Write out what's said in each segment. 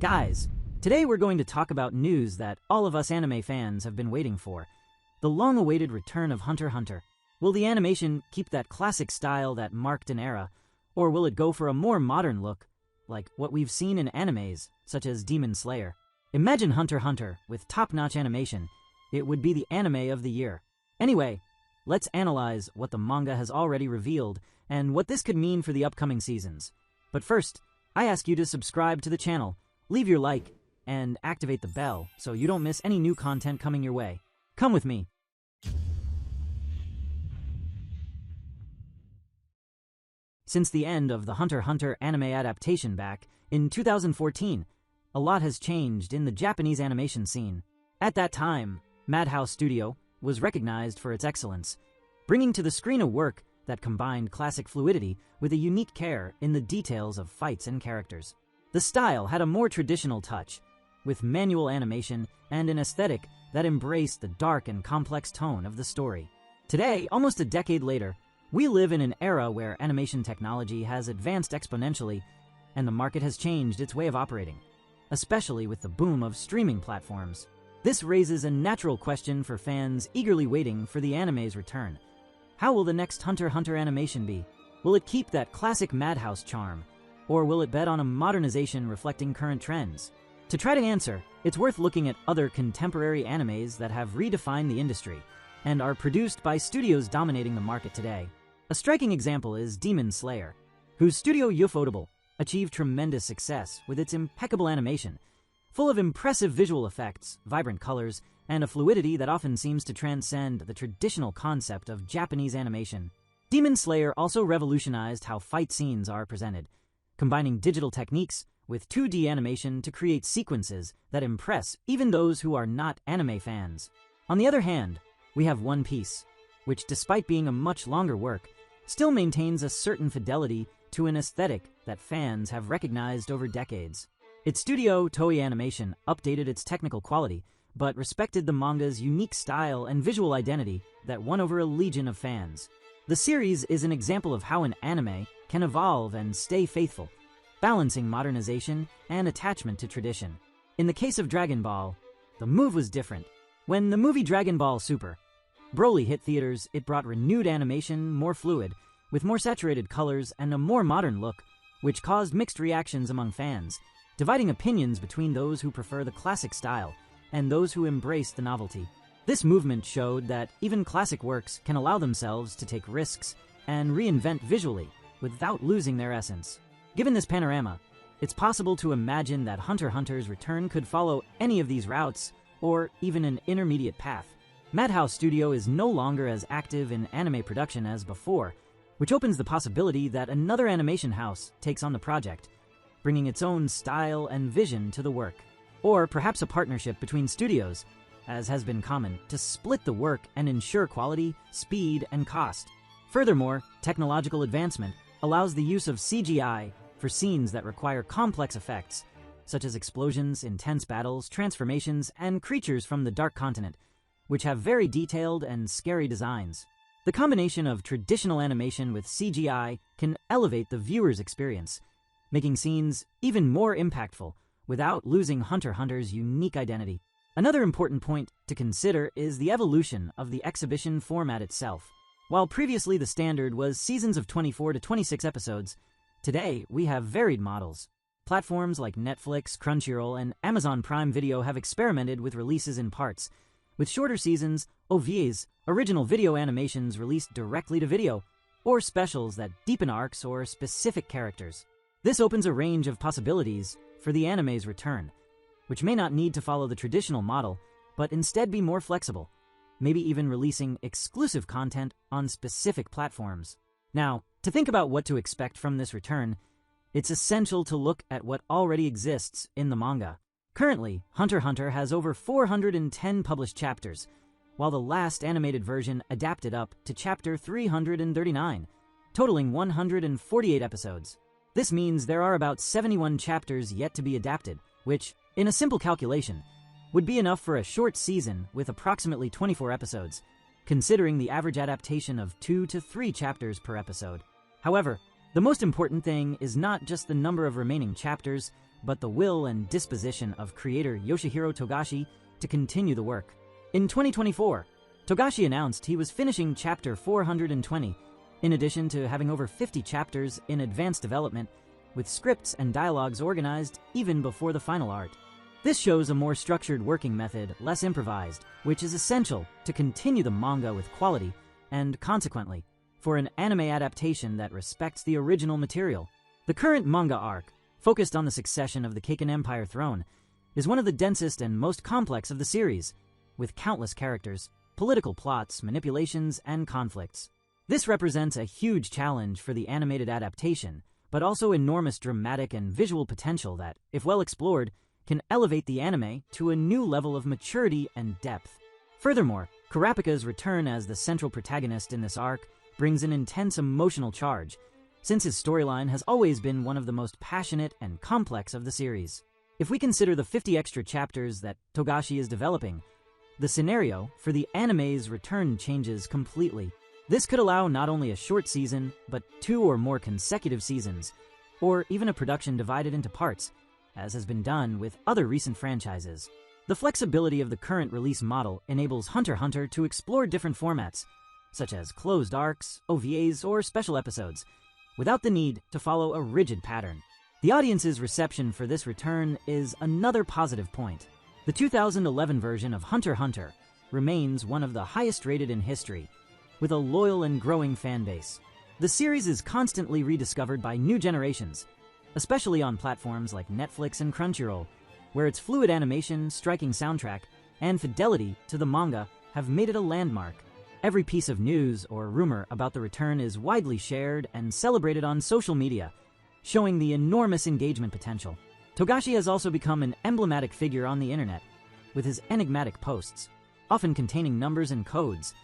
Guys, today we're going to talk about news that all of us anime fans have been waiting for. The long-awaited return of Hunter x Hunter. Will the animation keep that classic style that marked an era, or will it go for a more modern look, like what we've seen in animes, such as Demon Slayer? Imagine Hunter x Hunter with top-notch animation. It would be the anime of the year. Anyway, let's analyze what the manga has already revealed and what this could mean for the upcoming seasons. But first, I ask you to subscribe to the channel, leave your like, and activate the bell so you don't miss any new content coming your way. Come with me. Since the end of the Hunter x Hunter anime adaptation back in 2014, a lot has changed in the Japanese animation scene. At that time, Madhouse Studio was recognized for its excellence, bringing to the screen a work that combined classic fluidity with a unique care in the details of fights and characters. The style had a more traditional touch, with manual animation and an aesthetic that embraced the dark and complex tone of the story. Today, almost a decade later, we live in an era where animation technology has advanced exponentially, and the market has changed its way of operating, especially with the boom of streaming platforms. This raises a natural question for fans eagerly waiting for the anime's return. How will the next Hunter x Hunter animation be? Will it keep that classic Madhouse charm, or will it bet on a modernization reflecting current trends? To try to answer, it's worth looking at other contemporary animes that have redefined the industry and are produced by studios dominating the market today. A striking example is Demon Slayer, whose studio Ufotable achieved tremendous success with its impeccable animation, full of impressive visual effects, vibrant colors, and a fluidity that often seems to transcend the traditional concept of Japanese animation. Demon Slayer also revolutionized how fight scenes are presented, combining digital techniques with 2D animation to create sequences that impress even those who are not anime fans. On the other hand, we have One Piece, which despite being a much longer work, still maintains a certain fidelity to an aesthetic that fans have recognized over decades. Its studio, Toei Animation, updated its technical quality, but respected the manga's unique style and visual identity that won over a legion of fans. The series is an example of how an anime can evolve and stay faithful, balancing modernization and attachment to tradition. In the case of Dragon Ball, the move was different. When the movie Dragon Ball Super Broly hit theaters, it brought renewed animation, more fluid, with more saturated colors and a more modern look, which caused mixed reactions among fans, dividing opinions between those who prefer the classic style and those who embrace the novelty. This movement showed that even classic works can allow themselves to take risks and reinvent visually without losing their essence. Given this panorama, it's possible to imagine that Hunter x Hunter's return could follow any of these routes, or even an intermediate path. Madhouse Studio is no longer as active in anime production as before, which opens the possibility that another animation house takes on the project, bringing its own style and vision to the work. Or perhaps a partnership between studios, as has been common, to split the work and ensure quality, speed, and cost. Furthermore, technological advancement allows the use of CGI for scenes that require complex effects, such as explosions, intense battles, transformations, and creatures from the Dark Continent, which have very detailed and scary designs. The combination of traditional animation with CGI can elevate the viewer's experience, making scenes even more impactful without losing Hunter x Hunter's unique identity. Another important point to consider is the evolution of the exhibition format itself. While previously the standard was seasons of 24 to 26 episodes, today we have varied models. Platforms like Netflix, Crunchyroll, and Amazon Prime Video have experimented with releases in parts, with shorter seasons, OVAs, original video animations released directly to video, or specials that deepen arcs or specific characters. This opens a range of possibilities for the anime's return, which may not need to follow the traditional model, but instead be more flexible, maybe even releasing exclusive content on specific platforms. Now, to think about what to expect from this return, it's essential to look at what already exists in the manga. Currently, Hunter x Hunter has over 410 published chapters, while the last animated version adapted up to chapter 339, totaling 148 episodes. This means there are about 71 chapters yet to be adapted, which, in a simple calculation, would be enough for a short season with approximately 24 episodes, considering the average adaptation of 2 to 3 chapters per episode. However, the most important thing is not just the number of remaining chapters, but the will and disposition of creator Yoshihiro Togashi to continue the work. In 2024, Togashi announced he was finishing chapter 420, in addition to having over 50 chapters in advanced development, with scripts and dialogues organized even before the final art. This shows a more structured working method, less improvised, which is essential to continue the manga with quality and, consequently, for an anime adaptation that respects the original material. The current manga arc, focused on the succession of the Kaken Empire throne, is one of the densest and most complex of the series, with countless characters, political plots, manipulations, and conflicts. This represents a huge challenge for the animated adaptation, but also enormous dramatic and visual potential that, if well explored, can elevate the anime to a new level of maturity and depth. Furthermore, Kurapika's return as the central protagonist in this arc brings an intense emotional charge, since his storyline has always been one of the most passionate and complex of the series. If we consider the 50 extra chapters that Togashi is developing, the scenario for the anime's return changes completely. This could allow not only a short season, but 2 or more consecutive seasons, or even a production divided into parts, as has been done with other recent franchises. The flexibility of the current release model enables Hunter x Hunter to explore different formats, such as closed arcs, OVAs, or special episodes, without the need to follow a rigid pattern. The audience's reception for this return is another positive point. The 2011 version of Hunter x Hunter remains one of the highest rated in history, with a loyal and growing fan base. The series is constantly rediscovered by new generations, especially on platforms like Netflix and Crunchyroll, where its fluid animation, striking soundtrack, and fidelity to the manga have made it a landmark. Every piece of news or rumor about the return is widely shared and celebrated on social media, showing the enormous engagement potential. Togashi has also become an emblematic figure on the internet, with his enigmatic posts, often containing numbers and codes,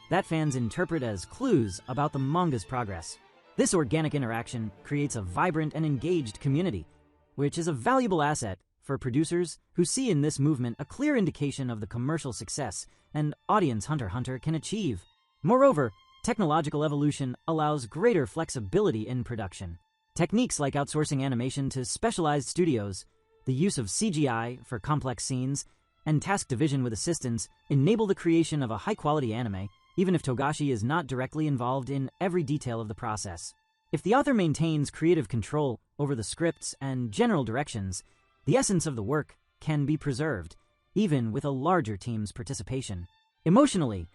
that fans interpret as clues about the manga's progress. This organic interaction creates a vibrant and engaged community, which is a valuable asset for producers who see in this movement a clear indication of the commercial success and audience Hunter x Hunter can achieve. Moreover, technological evolution allows greater flexibility in production. Techniques like outsourcing animation to specialized studios, the use of CGI for complex scenes, and task division with assistants enable the creation of a high-quality anime, even if Togashi is not directly involved in every detail of the process. If the author maintains creative control over the scripts and general directions, the essence of the work can be preserved, even with a larger team's participation. Emotionally,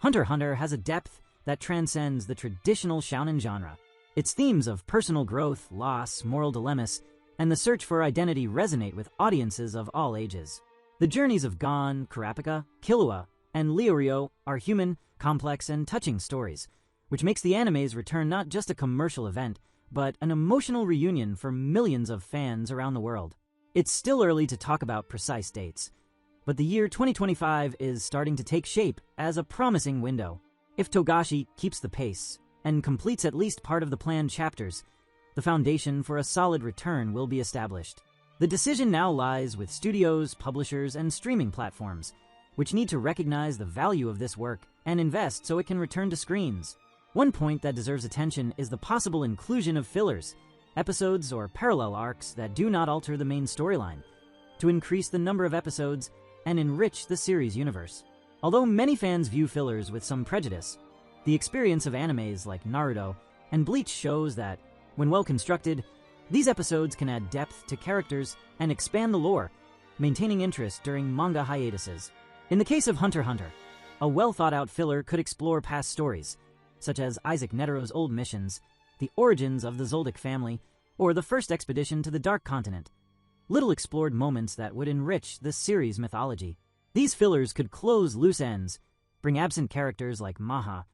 Hunter x Hunter has a depth that transcends the traditional shounen genre. Its themes of personal growth, loss, moral dilemmas, and the search for identity resonate with audiences of all ages. The journeys of Gon, Kurapika, Killua, and Leorio are human, complex, and touching stories, which makes the anime's return not just a commercial event, but an emotional reunion for millions of fans around the world. It's still early to talk about precise dates, but the year 2025 is starting to take shape as a promising window. If Togashi keeps the pace and completes at least part of the planned chapters, the foundation for a solid return will be established. The decision now lies with studios, publishers, and streaming platforms, which need to recognize the value of this work and invest so it can return to screens. One point that deserves attention is the possible inclusion of fillers, episodes or parallel arcs that do not alter the main storyline, to increase the number of episodes and enrich the series universe. Although many fans view fillers with some prejudice, the experience of animes like Naruto and Bleach shows that, when well constructed, these episodes can add depth to characters and expand the lore, maintaining interest during manga hiatuses. In the case of Hunter x Hunter, a well-thought-out filler could explore past stories, such as Isaac Netero's old missions, the origins of the Zoldyck family, or the first expedition to the Dark Continent. Little explored moments that would enrich the series' mythology. These fillers could close loose ends, bring absent characters like Maha